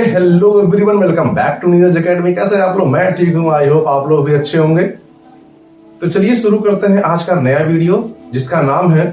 Hello everyone, welcome back to Neeraj academy. कैसे हैं आप लोग? मैं ठीक हूँ, आई होप आप लोग भी अच्छे होंगे। तो चलिए शुरू करते हैं आज का नया वीडियो, जिसका नाम है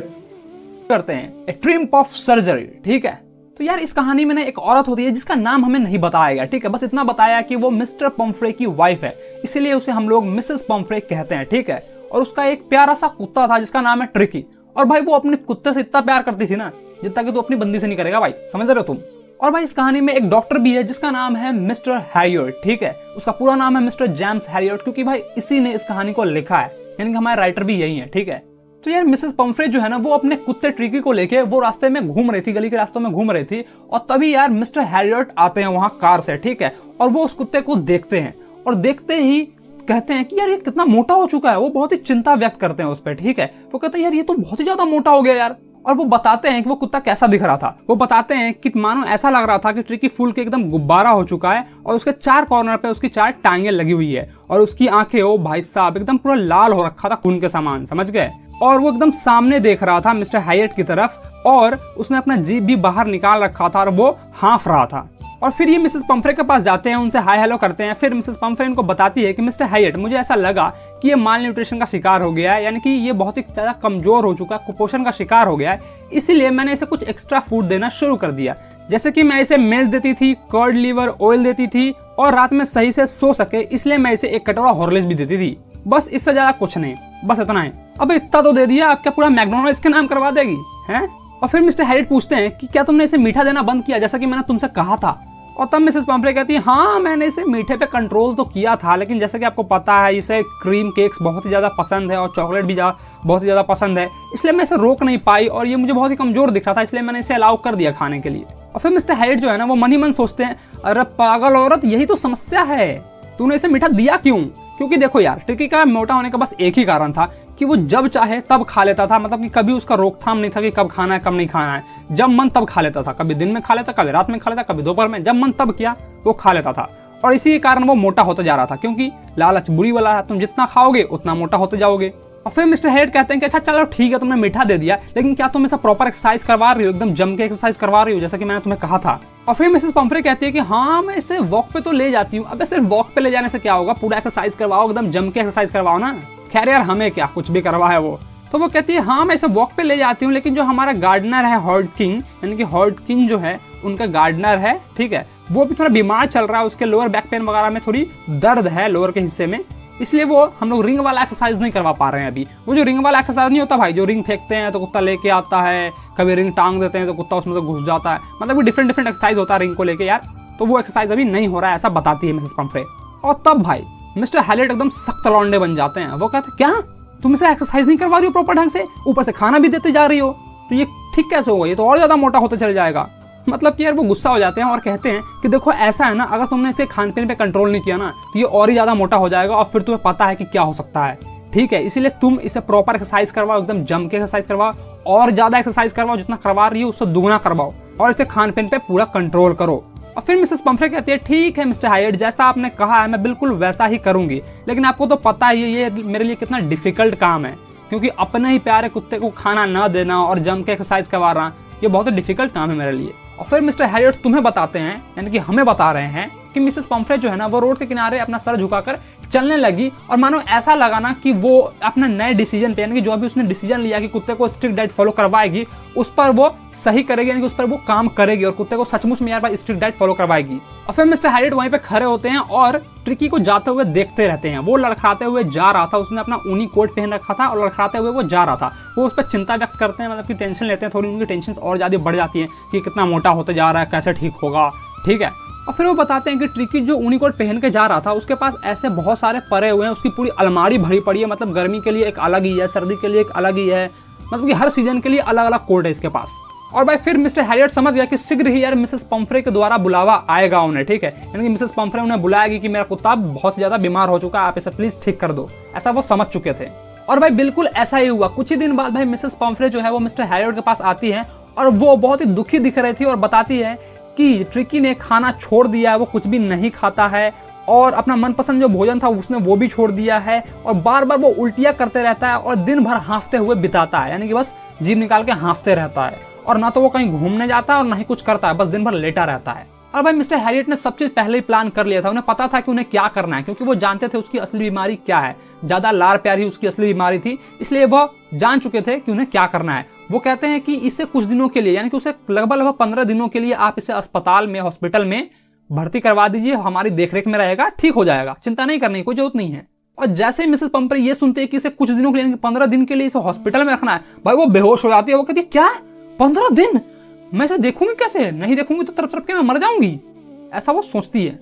करते हैं ए ट्रिम्प ऑफ सर्जरी। ठीक है, तो यार इस कहानी में ना एक औरत होती है जिसका नाम हमें नहीं बताया गया। ठीक है, बस इतना बताया कि वो मिस्टर पम्फ्रे की वाइफ है, इसीलिए उसे हम लोग मिसेस पम्फ्रे कहते हैं। ठीक है, और उसका एक प्यारा सा कुत्ता था जिसका नाम है ट्रिकी। और भाई वो अपने कुत्ते से इतना प्यार करती थी ना जितना कि तू अपनी बंदी से नहीं करेगा भाई, समझ रहे हो तुम। और भाई इस कहानी में एक डॉक्टर भी है जिसका नाम है मिस्टर हैरियट। ठीक है, उसका पूरा नाम है मिस्टर जेम्स हैरियट, क्योंकि भाई इसी ने इस कहानी को लिखा है, यानी कि हमारे राइटर भी यही है। ठीक है, तो यार मिसेस पम्फ्रे जो है ना वो अपने कुत्ते ट्रिकी को लेके वो रास्ते में घूम रही थी, गली के रास्तों में घूम रही थी, और तभी यार मिस्टर हैरियट आते हैं वहां कार से। ठीक है, और वो उस कुत्ते को देखते हैं और देखते ही कहते हैं कि यार ये कितना मोटा हो चुका है। वो बहुत ही चिंता व्यक्त करते हैं उस पर। ठीक है, वो कहते हैं यार ये तो बहुत ही ज्यादा मोटा हो गया यार। और वो बताते हैं कि वो कुत्ता कैसा दिख रहा था। वो बताते हैं कि मानो ऐसा लग रहा था कि ट्रिकी फूल के एकदम गुब्बारा हो चुका है और उसके चार कॉर्नर पे उसकी चार टांगें लगी हुई है, और उसकी आंखें, ओ भाई साहब, एकदम पूरा लाल हो रखा था खून के समान, समझ गए। और वो एकदम सामने देख रहा था मिस्टर हैरियट की तरफ, और उसने अपना जीभ भी बाहर निकाल रखा था और वो हाँफ रहा था। और फिर ये मिसेस पम्फ्रे के पास जाते हैं, उनसे हाय हेलो करते हैं। फिर मिसेस पम्फ्रे इनको बताती है कि मिस्टर हैरियट, मुझे ऐसा लगा कि ये माल न्यूट्रिशन का शिकार हो गया है, यानी कि ये बहुत ही ज़्यादा कमजोर हो चुका है, कुपोषण का शिकार हो गया है, इसीलिए मैंने इसे कुछ एक्स्ट्रा फूड देना शुरू कर दिया। जैसे कि मैं इसे मिल्क देती थी, कर्ड लीवर ऑयल देती थी, और रात में सही से सो सके इसलिए मैं इसे एक कटोरा हॉर्लिक्स भी देती थी। बस इससे ज्यादा कुछ नहीं, बस इतना है। अब इतना तो दे दिया, आप क्या पूरा मैकडोनल्ड्स के नाम करवा देगी हैं? और फिर मिस्टर हैरियट पूछते हैं कि क्या तुमने इसे मीठा देना बंद किया जैसा कि मैंने तुमसे कहा था? और तब मिसेस पम्फ्रे कहती है हाँ मैंने इसे मीठे पे कंट्रोल तो किया था, लेकिन जैसे कि आपको पता है इसे क्रीम केक्स बहुत ही ज़्यादा पसंद है और चॉकलेट भी बहुत ही ज़्यादा पसंद है, इसलिए मैं इसे रोक नहीं पाई, और ये मुझे बहुत ही कमजोर दिख रहा था, इसलिए मैंने इसे अलाउ कर दिया खाने के लिए। और फिर मिस्टर हैरियट जो है ना वो मन ही मन सोचते हैं, अरे पागल औरत, यही तो समस्या है, तूने इसे मीठा दिया क्यों? क्योंकि देखो यार, ट्रिकी का मोटा होने का बस एक ही कारण था कि वो जब चाहे तब खा लेता था, मतलब कि कभी उसका रोकथाम नहीं था कि कब खाना है कब नहीं खाना है। जब मन तब खा लेता था, कभी दिन में खा लेता, कभी रात में खा लेता, कभी दोपहर में, जब मन तब किया वो खा लेता था। और इसी के कारण वो मोटा होता जा रहा था, क्योंकि लालच बुरी वाला है, तुम जितना खाओगे उतना मोटा होते जाओगे। और फिर मिस्टर हैरियट कहते हैं कि अच्छा चलो ठीक है, तुमने मीठा दे दिया, लेकिन क्या तुम इसे प्रॉपर एक्सरसाइज करवा रही हो, एकदम जम के एक्सरसाइज करवा रही हो जैसा कि मैंने तुम्हें कहा था? और फिर मिसेस पम्फ्रे कहती है कि हाँ मैं इसे वॉक पे तो ले जाती हूँ। अब सिर्फ वॉक पे ले जाने से क्या होगा, पूरा एक्सरसाइज करवाओ, एकदम जम के एक्सरसाइज करवाओ ना। खैर यार हमें क्या, कुछ भी करवाए वो। तो वो कहती है हाँ मैं इसे वॉक पे ले जाती हूँ, लेकिन जो हमारा गार्डनर है हॉर्ड किंग, यानी कि हॉर्ड किंग जो है उनका गार्डनर है, ठीक है, वो भी थोड़ा बीमार चल रहा है, उसके लोअर बैक पेन वगैरह में थोड़ी दर्द है लोअर के हिस्से में, इसलिए वो हम लोग रिंग वाला एक्सरसाइज नहीं करवा पा रहे हैं अभी। वो जो रिंग वाला एक्सरसाइज नहीं होता भाई, जो रिंग फेंकते हैं तो कुत्ता लेके आता है, कभी रिंग टांग देते हैं तो कुत्ता उसमें से घुस जाता है, मतलब कि डिफरेंट एक्सरसाइज होता है रिंग को लेके यार, तो वो एक्सरसाइज अभी नहीं हो रहा है, ऐसा बताती है मिसेस पम्फ्रे। और तब भाई मिस्टर हैरियट एकदम सख्त लौंडे बन जाते हैं। वो कहते हैं क्या तुम इसे एक्सरसाइज नहीं करवा रही हो प्रॉपर ढंग से, ऊपर से खाना भी देते जा रही हो, तो ये ठीक कैसे होगा, ये तो और ज्यादा मोटा होता चल जाएगा। मतलब कि यार वो गुस्सा हो जाते हैं और कहते हैं कि देखो ऐसा है ना, अगर तुमने इसे खान पीने पे कंट्रोल नहीं किया ना तो ये और ही ज्यादा मोटा हो जाएगा, और फिर तुम्हें पता है कि क्या हो सकता है। ठीक है, इसीलिए तुम इसे प्रॉपर एक्सरसाइज करवाओ, एकदम जम के एक्सरसाइज करवाओ, और ज्यादा एक्सरसाइज करवाओ, जितना करवा रही हो उससे दुगना करवाओ, और इसे खान पीन पे पूरा कंट्रोल करो। और फिर मिसेस पम्फ्रे कहती है ठीक है मिस्टर हैरियट, जैसा आपने कहा है मैं बिल्कुल वैसा ही करूंगी, लेकिन आपको तो पता ही है ये मेरे लिए कितना डिफिकल्ट काम है, क्योंकि अपने ही प्यारे कुत्ते को खाना न देना और जम के एक्सरसाइज करवाना ये बहुत ही डिफिकल्ट काम है मेरे लिए। और फिर मिस्टर हैरियट तुम्हें बताते हैं, यानी कि हमें बता रहे हैं कि मिसेस पम्फ्रे जो है ना वो रोड के किनारे अपना सर झुकाकर चलने लगी, और मानो ऐसा लगा ना कि वो अपने नए डिसीजन पे, यानी कि जो अभी उसने डिसीजन लिया कि कुत्ते को स्ट्रिक्ट डाइट फॉलो करवाएगी, उस पर वो सही करेगी, यानी कि उस पर वो काम करेगी और कुत्ते को सचमुच में यार भाई स्ट्रिक्ट डाइट फॉलो करवाएगी। और फिर मिस्टर हैरियट वहीं पे खड़े होते हैं और ट्रिकी को जाते हुए देखते रहते हैं। वो लड़खड़ाते हुए जा रहा था, उसने अपना ऊनी कोट पहन रखा था और लड़खड़ाते हुए वो जा रहा था। वो उस पर चिंता व्यक्त करते हैं, मतलब कि टेंशन लेते हैं, थोड़ी उनकी टेंशन और ज्यादा बढ़ जाती है कि कितना मोटा होते जा रहा है, कैसे ठीक होगा। ठीक है, और फिर वो बताते हैं कि ट्रिकी जो ऊनी कोट पहन के जा रहा था उसके पास ऐसे बहुत सारे परे हुए हैं, उसकी पूरी अलमारी भरी पड़ी है, मतलब गर्मी के लिए एक अलग ही है, सर्दी के लिए एक अलग ही है, मतलब कि हर सीजन के लिए अलग अलग कोट है इसके पास। और भाई फिर मिस्टर हैरियट समझ गया कि शीघ्र ही यार मिसेस पम्फ्रे के द्वारा बुलावा आएगा उन्हें। ठीक है, यानी कि मिसेस पम्फ्रे उन्हें बुलाएगी कि मेरा कुत्ता बहुत ज्यादा बीमार हो चुका है, आप इसे प्लीज ठीक कर दो, ऐसा वो समझ चुके थे। और भाई बिल्कुल ऐसा ही हुआ। कुछ ही दिन बाद भाई मिसेस पम्फ्रे जो है वो मिस्टर हैरियट के पास आती है, और वो बहुत ही दुखी दिख रही थी और बताती है कि ट्रिकी ने खाना छोड़ दिया है, वो कुछ भी नहीं खाता है, और अपना मनपसंद जो भोजन था उसने वो भी छोड़ दिया है, और बार बार वो उल्टियां करते रहता है और दिन भर हाँफते हुए बिताता है, यानी कि बस जीभ निकाल के हाँफते रहता है। और ना तो वो कहीं घूमने जाता है और ना ही कुछ करता है, बस दिन भर लेटा रहता है। और भाई मिस्टर हैरियट ने सब चीज पहले ही प्लान कर लिया था, उन्हें पता था कि उन्हें क्या करना है, क्योंकि वो जानते थे उसकी असली बीमारी क्या है। ज्यादा लाड़ प्यार ही उसकी असली बीमारी थी, इसलिए वो जान चुके थे कि उन्हें क्या करना है। वो कहते हैं कि इसे कुछ दिनों के लिए, यानी कि उसे लगभग 15 दिनों के लिए आप इसे अस्पताल में, हॉस्पिटल में भर्ती करवा दीजिए, हमारी देखरेख में रहेगा, ठीक हो जाएगा, चिंता नहीं करने की कोई जरूरत नहीं है। और जैसे ही मिसेस पंफ्रे ये सुनते हैं कि इसे कुछ दिनों के लिए, 15 दिन के लिए इसे हॉस्पिटल में रखना है, भाई वो बेहोश हो जाती है। वो कहती है क्या 15 दिन, मैं इसे देखूंगी कैसे, नहीं देखूंगी तो तरफ तरफ के मैं मर जाऊंगी, ऐसा वो सोचती है।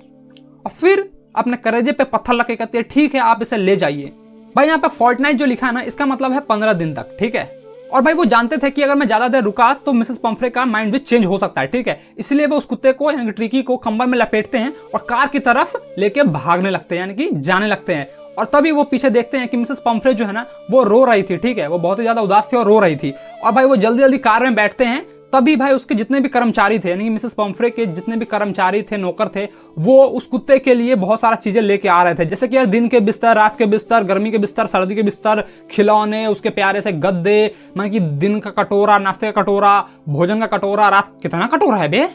और फिर अपने करेजे पे पत्थर लगे कहती है ठीक है आप इसे ले जाइए। भाई यहाँ पे फोर्टनाइट जो लिखा है ना, इसका मतलब है 15 दिन तक, ठीक है। और भाई वो जानते थे कि अगर मैं ज्यादा देर रुका तो मिसेस पंफ्रे का माइंड भी चेंज हो सकता है, ठीक है। इसलिए वो उस कुत्ते को, यानी ट्रिकी को कंबल में लपेटते हैं और कार की तरफ लेके भागने लगते हैं, यानी कि जाने लगते हैं। और तभी वो पीछे देखते हैं कि मिसेस पंफ्रे जो है ना वो रो रही थी, ठीक है, वो बहुत ही ज्यादा उदास थी और रो रही थी। और भाई वो जल्दी जल्दी कार में बैठते हैं। तभी भाई उसके जितने भी कर्मचारी थे, यानी कि मिसेस पंफ्रे के जितने भी कर्मचारी थे, नौकर थे, वो उस कुत्ते के लिए बहुत सारा चीजें लेके आ रहे थे, जैसे कि यार दिन के बिस्तर, रात के बिस्तर, गर्मी के बिस्तर, सर्दी के बिस्तर, खिलौने, उसके प्यारे से गद्दे, मतलब कि दिन का कटोरा, नाश्ते का कटोरा, भोजन का कटोरा, रात कितना कटोरा है बे,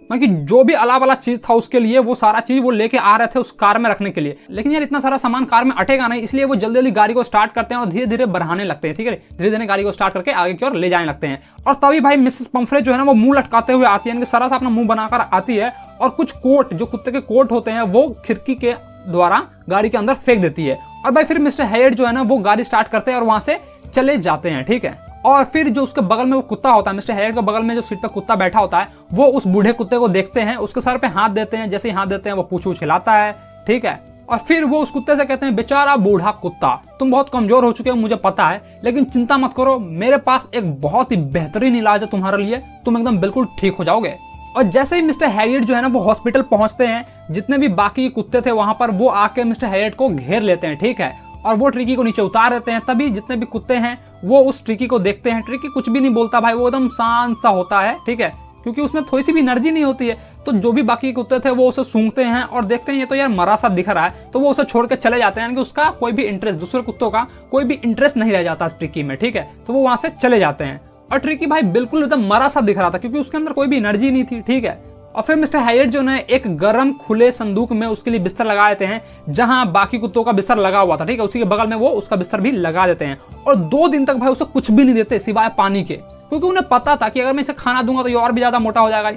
मतलब कि जो भी अलग अलग चीज था उसके लिए वो सारा चीज वो लेके आ रहे थे उस कार में रखने के लिए। लेकिन यार इतना सारा सामान कार में अटेगा नहीं, इसलिए वो जल्दी जल्दी गाड़ी को स्टार्ट करते हैं और धीरे धीरे बढ़ाने लगते हैं, ठीक है, धीरे धीरे गाड़ी को स्टार्ट करके आगे की ओर ले जाने लगते हैं। और तभी भाई मिसेस पंफ्रे जो है ना वो मुंह लटकाते हुए आती है, यानी कि सारा सा अपना मुंह बनाकर आती है और कुछ कोट, जो कुत्ते के कोट होते हैं, वो खिड़की के द्वारा गाड़ी के अंदर फेंक देती है। और भाई फिर मिस्टर हैरियट जो है ना वो गाड़ी स्टार्ट करते हैं और वहां से चले जाते हैं, ठीक है। और फिर जो उसके बगल में वो कुत्ता होता है, मिस्टर हैरियट के बगल में जो सीट पे कुत्ता बैठा होता है, वो उस बूढ़े कुत्ते को देखते हैं, उसके सर पे हाथ देते हैं, जैसे ही हाथ देते हैं वो पूंछ वूछ हिलाता है, ठीक है। और फिर वो उस कुत्ते से कहते हैं बेचारा बूढ़ा कुत्ता, तुम बहुत कमजोर हो चुके हो मुझे पता है, लेकिन चिंता मत करो, मेरे पास एक बहुत ही बेहतरीन इलाज है तुम्हारे लिए, तुम एकदम बिल्कुल ठीक हो जाओगे। और जैसे ही मिस्टर हैरियट जो है ना वो हॉस्पिटल पहुंचते हैं, जितने भी बाकी कुत्ते थे वहां पर, वो आके मिस्टर हैरियट को घेर लेते हैं, ठीक है, और वो ट्रिकी को नीचे उतार देते हैं। तभी जितने भी कुत्ते हैं वो उस ट्रिकी को देखते हैं, ट्रिकी कुछ भी नहीं बोलता भाई, वो एकदम शांत सा होता है, ठीक है, क्योंकि उसमें थोड़ी सी भी एनर्जी नहीं होती है। तो जो भी बाकी कुत्ते थे वो उसे सूंघते हैं और देखते हैं ये तो यार मरा सा दिख रहा है, तो वो उसे छोड़ के चले जाते हैं, यानी कि उसका कोई भी इंटरेस्ट, दूसरे कुत्तों का कोई भी इंटरेस्ट नहीं रह जाता इस ट्रिकी में, ठीक है, तो वो वहां से चले जाते हैं। और ट्रिकी भाई बिल्कुल एकदम मरा सा दिख रहा था, क्योंकि उसके अंदर कोई भी एनर्जी नहीं थी, ठीक है। और फिर मिस्टर हैरियट जो है एक गर्म खुले संदूक में उसके लिए बिस्तर लगा देते हैं, जहां बाकी कुत्तों का बिस्तर लगा हुआ था, ठीक है, उसी के बगल में वो उसका बिस्तर भी लगा देते हैं। और 2 दिन तक भाई उसे कुछ भी नहीं देते सिवाय पानी के, क्योंकि उन्हें पता था कि अगर मैं इसे खाना दूंगा तो ये और भी ज्यादा मोटा हो जाएगा।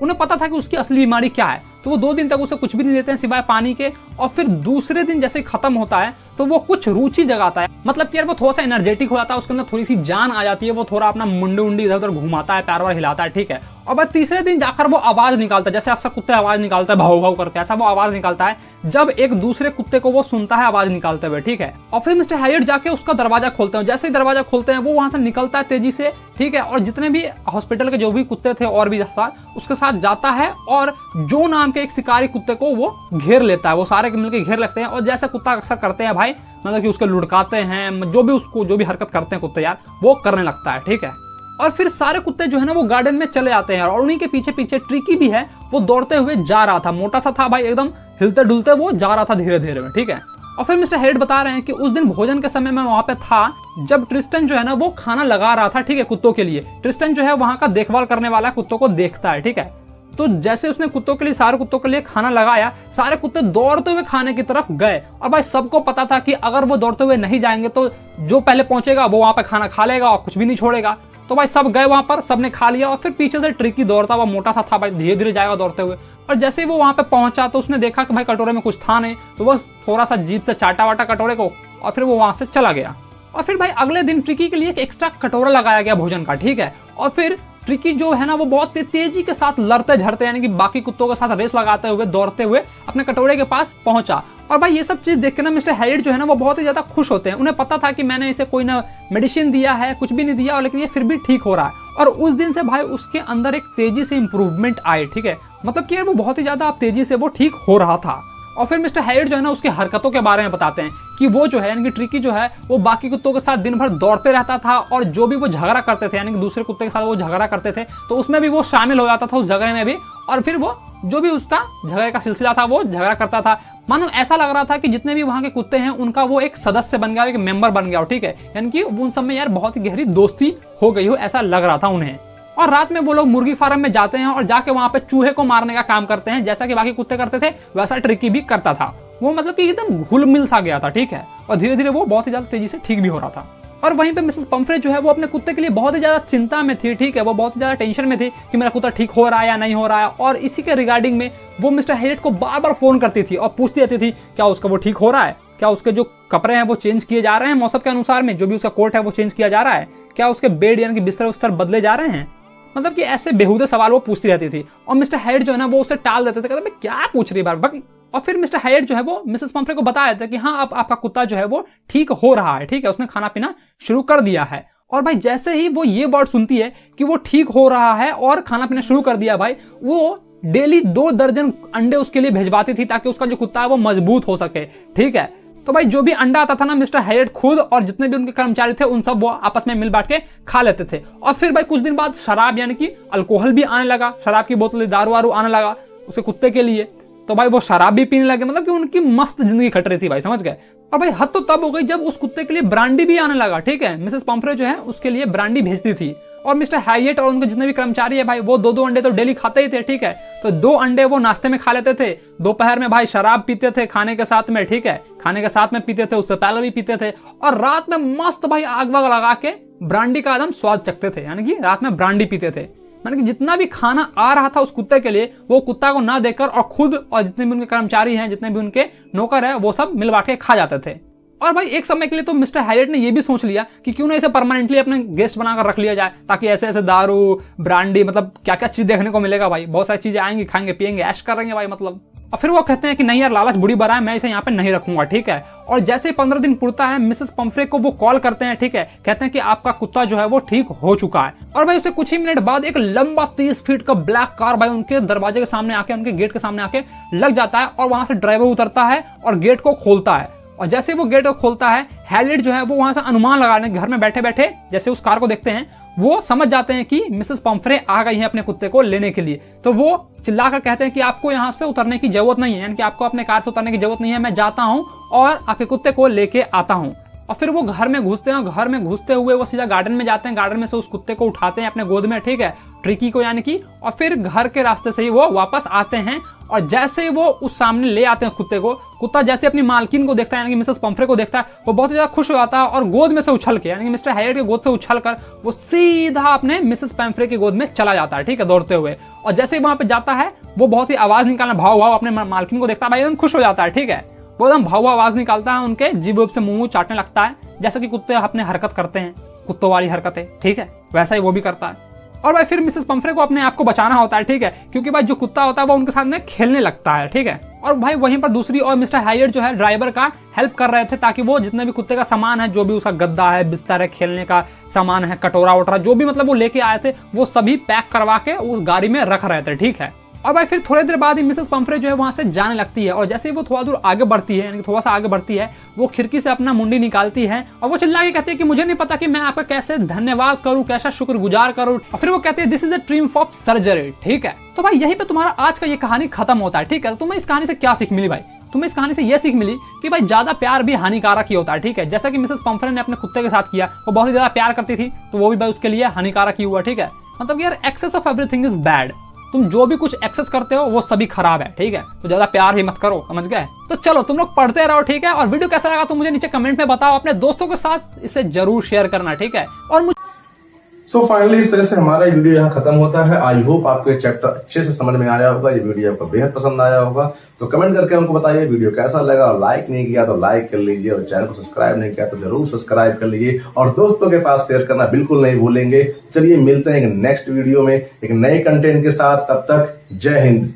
उन्हें पता था कि उसकी असली बीमारी क्या है, तो वो 2 दिन तक उसे कुछ भी नहीं देते हैं सिवाय पानी के। और फिर दूसरे दिन जैसे खत्म होता है तो वो कुछ रुचि जगाता है, मतलब कि यार वो थोड़ा सा एनर्जेटिक हो जाता है, उसके अंदर थोड़ी सी जान आ जाती है, वो थोड़ा अपना मुंडी उंडी इधर उधर घुमाता है, पैर वार हिलाता है, ठीक है। और बाद तीसरे दिन जाकर वो आवाज निकालता है, जैसे अक्सर कुत्ते आवाज निकालता है भाव भाव करके, ऐसा वो आवाज निकालता है जब एक दूसरे कुत्ते को वो सुनता है आवाज निकालते हुए, ठीक है। और फिर मिस्टर हैरियट जाके उसका दरवाजा खोलते हैं, जैसे ही दरवाजा खोलते हैं वो वहां से निकलता है तेजी से, ठीक है, और जितने भी हॉस्पिटल के जो भी कुत्ते थे और भी उसके साथ जाता है और जो नाम के एक शिकारी कुत्ते को वो घेर लेता है, वो सारे मिलकर घेर लेते हैं। और जैसे कुत्ता अक्सर करते हैं भाई, मतलब कि उसके लुढ़काते हैं, जो भी हरकत करते हैं कुत्ते यार वो करने लगता है, ठीक है। और फिर सारे कुत्ते जो है ना वो गार्डन में चले जाते हैं और उन्हीं के पीछे पीछे ट्रिकी भी है, वो दौड़ते हुए जा रहा था, मोटा सा था भाई, एकदम हिलते डुलते वो जा रहा था धीरे धीरे में, ठीक है। और फिर मिस्टर हैरियट बता रहे हैं कि उस दिन भोजन के समय में वहां पे था जब ट्रिस्टन जो है ना वो खाना लगा रहा था, ठीक है, कुत्तों के लिए। ट्रिस्टन जो है वहां का देखभाल करने वाला कुत्तों को देखता है, ठीक है। तो जैसे उसने कुत्तों के लिए, सारे कुत्तों के लिए खाना लगाया, सारे कुत्ते दौड़ते हुए खाने की तरफ गए। और भाई सबको पता था कि अगर वो दौड़ते हुए नहीं जाएंगे तो जो पहले पहुंचेगा वो वहां पे खाना खा लेगा और कुछ भी नहीं छोड़ेगा। तो भाई सब गए वहां पर, सबने खा लिया। और फिर पीछे से ट्रिकी दौड़ता हुआ, मोटा सा था भाई, धीरे धीरे जाएगा दौड़ते हुए। और जैसे ही वो वहां पे पहुंचा तो उसने देखा कि भाई कटोरे में कुछ था नहीं, तो बस थोड़ा सा जीभ से चाटा वाटा कटोरे को और फिर वो वहां से चला गया। और फिर भाई अगले दिन ट्रिकी के लिए एक एक्स्ट्रा कटोरा लगाया गया भोजन का, ठीक है। और फिर ट्रिकी जो है ना वो बहुत तेजी के साथ लड़ते झड़ते, यानी कि बाकी कुत्तों के साथ रेस लगाते हुए, दौड़ते हुए अपने कटोरे के पास पहुंचा। और भाई ये सब चीज देख के ना मिस्टर हैरियट जो है ना वो बहुत ही ज्यादा खुश होते हैं। उन्हें पता था कि मैंने इसे कोई ना मेडिसिन दिया है, कुछ भी नहीं दिया, लेकिन ये फिर भी ठीक हो रहा है। और उस दिन से भाई उसके अंदर एक तेजी से इंप्रूवमेंट आई, ठीक है, मतलब कि यार वो बहुत ही ज्यादा तेजी से वो ठीक हो रहा था। और फिर मिस्टर हैरियट जो है ना उसकी हरकतों के बारे में बताते हैं कि वो जो है, यानी कि ट्रिकी जो है वो बाकी कुत्तों के साथ दिन भर दौड़ते रहता था और जो भी वो झगड़ा करते थे, यानी कि दूसरे कुत्ते के साथ वो झगड़ा करते थे, तो उसमें भी वो शामिल हो जाता था, उस झगड़े में भी। और फिर वो जो भी उसका झगड़े का सिलसिला था वो झगड़ा करता था। मानो ऐसा लग रहा था कि जितने भी वहां के कुत्ते हैं उनका वो एक सदस्य बन गया, एक मेंबर बन गया, ठीक है, यानी कि उन सब में यार बहुत ही गहरी दोस्ती हो गई हो, ऐसा लग रहा था उन्हें। और रात में वो लोग मुर्गी फार्म में जाते हैं और जाके वहां पे चूहे को मारने का काम करते हैं। जैसा कि बाकी कुत्ते करते थे वैसा ट्रिकी भी करता था। वो मतलब कि एकदम घुल मिल सा गया था, ठीक है। और धीरे धीरे वो बहुत ही ज्यादा तेजी से ठीक भी हो रहा था। और वहीं पे मिसेस पंफ्रे जो है वो अपने कुत्ते के लिए बहुत ही ज्यादा चिंता में थी, ठीक है। वो बहुत ही ज्यादा टेंशन में थी कि मेरा कुत्ता ठीक हो रहा है या नहीं हो रहा है। और इसी के रिगार्डिंग में वो मिस्टर हैरियट को बार बार फोन करती थी और पूछती रहती थी क्या उसका वो ठीक हो रहा है, क्या उसके जो कपड़े हैं वो चेंज किए जा रहे हैं मौसम के अनुसार में, जो भी उसका कोट है वो चेंज किया जा रहा है, क्या उसके बेड यानी कि बिस्तर उस्तर बदले जा रहे हैं। मतलब कि ऐसे बेहुदे सवाल वो पूछती रहती थी। और मिस्टर हैरियट जो है ना वो उसे टाल देते थे, कहते मैं क्या पूछ रही बार। और फिर मिस्टर हैरियट जो है वो मिसेस पंफ्रे को बता देते कि हाँ अब आपका कुत्ता जो है वो ठीक हो रहा है, ठीक है, उसने खाना पीना शुरू कर दिया है। और भाई जैसे ही वो ये वर्ड सुनती है कि वो ठीक हो रहा है और खाना पीना शुरू कर दिया, भाई वो डेली 2 दर्जन अंडे उसके लिए भेजवाती थी ताकि उसका जो कुत्ता है वो मजबूत हो सके, ठीक है। तो भाई जो भी अंडा आता था ना मिस्टर हैरियट खुद और जितने भी उनके कर्मचारी थे उन सब वो आपस में मिल बांट के खा लेते थे। और फिर भाई कुछ दिन बाद शराब यानी कि अल्कोहल भी आने लगा, शराब की बोतल दारू वारू आने लगा उसके कुत्ते के लिए। तो भाई वो शराब भी पीने लगे, मतलब कि उनकी मस्त जिंदगी कट रही थी भाई, समझ गए। और भाई हद तो तब हो गई जब उस कुत्ते के लिए ब्रांडी भी आने लगा, ठीक है। मिसेस पंफ्रे जो है उसके लिए ब्रांडी भेजती थी। और मिस्टर हैरियट और उनके जितने भी कर्मचारी है भाई वो 2-2 अंडे तो डेली खाते ही थे, ठीक है। तो 2 अंडे वो नाश्ते में खा लेते थे, दोपहर में भाई शराब पीते थे खाने के साथ में, ठीक है, खाने के साथ में पीते थे, उससे पहले भी पीते थे। और रात में मस्त भाई आग वाग लगा के ब्रांडी का एकदम स्वाद चखते थे, यानी कि रात में ब्रांडी पीते थे। यानी कि जितना भी खाना आ रहा था उस कुत्ते के लिए वो कुत्ता को ना देकर और खुद और जितने भी उनके कर्मचारी हैं, जितने भी उनके नौकर है, वो सब मिल बांट के खा जाते थे। और भाई एक समय के लिए तो मिस्टर हैरियट ने ये भी सोच लिया कि क्यों ना इसे परमानेंटली अपने गेस्ट बनाकर रख लिया जाए, ताकि ऐसे ऐसे दारू ब्रांडी मतलब क्या क्या चीज देखने को मिलेगा भाई, बहुत सारी चीजें आएंगी, खाएंगे पियेंगे ऐश करेंगे भाई मतलब। और फिर वो कहते हैं कि नहीं यार लालच बुरी बरा है, मैं इसे यहाँ पे नहीं रखूंगा, ठीक है। और जैसे 15 दिन पुरता है मिसेस पंफ्रे को वो कॉल करते हैं, ठीक है, कहते हैं कि आपका कुत्ता जो है वो ठीक हो चुका है। और भाई उससे कुछ ही मिनट बाद एक लंबा 30 फीट का ब्लैक कार भाई उनके दरवाजे के सामने आके, उनके गेट के सामने आके लग जाता है। और वहां से ड्राइवर उतरता है और गेट को खोलता है। और जैसे वो गेट को खोलता है हैरियट जो है वो वहां से अनुमान लगाने, घर में बैठे बैठे जैसे उस कार को देखते हैं वो समझ जाते हैं कि मिसेस पंफ्रे आ गई हैं अपने कुत्ते को लेने के लिए। तो वो चिल्लाकर कहते हैं कि आपको यहाँ से उतरने की जरूरत नहीं है, यानी कि आपको अपने कार से उतरने की जरूरत नहीं है, मैं जाता हूँ और आपके कुत्ते को लेके आता हूँ। और फिर वो घर में घुसते हैं और घर में घुसते हुए वो सीधा गार्डन में जाते हैं, गार्डन में से उस कुत्ते को उठाते हैं अपने गोद में, ठीक है, ट्रिकी को यानी कि। और फिर घर के रास्ते से ही वो वापस आते हैं। और जैसे ही वो उस सामने ले आते हैं कुत्ते को, कुत्ता जैसे अपनी मालकिन को देखता है यानी कि मिसेस पंफ्रे को देखता है वो बहुत ज्यादा खुश हो जाता है और गोद में से उछल के यानी कि मिस्टर हैरियट के गोद से उछलकर वो सीधा अपने मिसेस पंफ्रे के गोद में चला जाता है, ठीक है, दौड़ते हुए। और जैसे ही वहां पे जाता है वो बहुत ही आवाज निकालना, भाव भाव अपने मालकिन को देखता है भाई, एकदम खुश हो जाता है, ठीक है। वो एकदम भाव आवाज निकालता है, उनके जीभ से मुंह चाटने लगता है, जैसा कि कुत्ते अपने हरकत करते हैं, कुत्तों वाली हरकतें, ठीक है, वैसा ही वो भी करता है। और भाई फिर मिसेस पंफ्रे को अपने आप को बचाना होता है, ठीक है, क्योंकि भाई जो कुत्ता होता है वो उनके साथ में खेलने लगता है, ठीक है। और भाई वहीं पर दूसरी और मिस्टर हैरियट जो है ड्राइवर का हेल्प कर रहे थे ताकि वो जितने भी कुत्ते का सामान है, जो भी उसका गद्दा है, बिस्तर है, खेलने का सामान है, कटोरा वटोरा जो भी मतलब वो लेके आए थे वो सभी पैक करवा के उस गाड़ी में रख रहे थे, ठीक है। और भाई फिर थोड़ी देर बाद ही मिसेस पंफ्रे जो है वहां से जाने लगती है। और जैसे ही वो थोड़ा दूर आगे बढ़ती है, यानी थोड़ा सा आगे बढ़ती है, वो खिड़की से अपना मुंडी निकालती है और वो चिल्ला के कहती है कि मुझे नहीं पता कि मैं आपका कैसे धन्यवाद करूं, कैसा शुक्रगुजार करूं। और फिर वो कहती है this is the triumph of surgery, ठीक है। तो भाई यहीं पे तुम्हारा आज का ये कहानी खत्म होता है, ठीक है। तो तुम्हें इस कहानी से क्या सीख मिली भाई? तुम्हें इस कहानी से यह सीख मिली कि भाई ज्यादा प्यार भी हानिकारक ही होता है, ठीक है। जैसा कि मिसेस पंफ्रे ने अपने कुत्ते के साथ किया, वो बहुत ही ज्यादा प्यार करती थी तो वो भी भाई उसके लिए हानिकारक ही हुआ, ठीक है। मतलब यार excess of everything is bad, तुम जो भी कुछ एक्सेस करते हो वो सभी खराब है, ठीक है। तो ज्यादा प्यार भी मत करो, समझ गए। तो चलो तुम लोग पढ़ते रहो, ठीक है। और वीडियो कैसा लगा तो मुझे नीचे कमेंट में बताओ, अपने दोस्तों के साथ इसे जरूर शेयर करना, ठीक है। और सो फाइनली इस तरह से हमारा वीडियो यहाँ खत्म होता है। आई होप आपको ये चैप्टर अच्छे से समझ में आया होगा, ये वीडियो आपको बेहद पसंद आया होगा। तो कमेंट करके हमको बताइए वीडियो कैसा लगा, और लाइक नहीं किया तो लाइक कर लीजिए, और चैनल को सब्सक्राइब नहीं किया तो जरूर सब्सक्राइब कर लीजिए, और दोस्तों के पास शेयर करना बिल्कुल नहीं भूलेंगे। चलिए मिलते हैं एक नेक्स्ट वीडियो में एक नए कंटेंट के साथ, तब तक जय हिंद।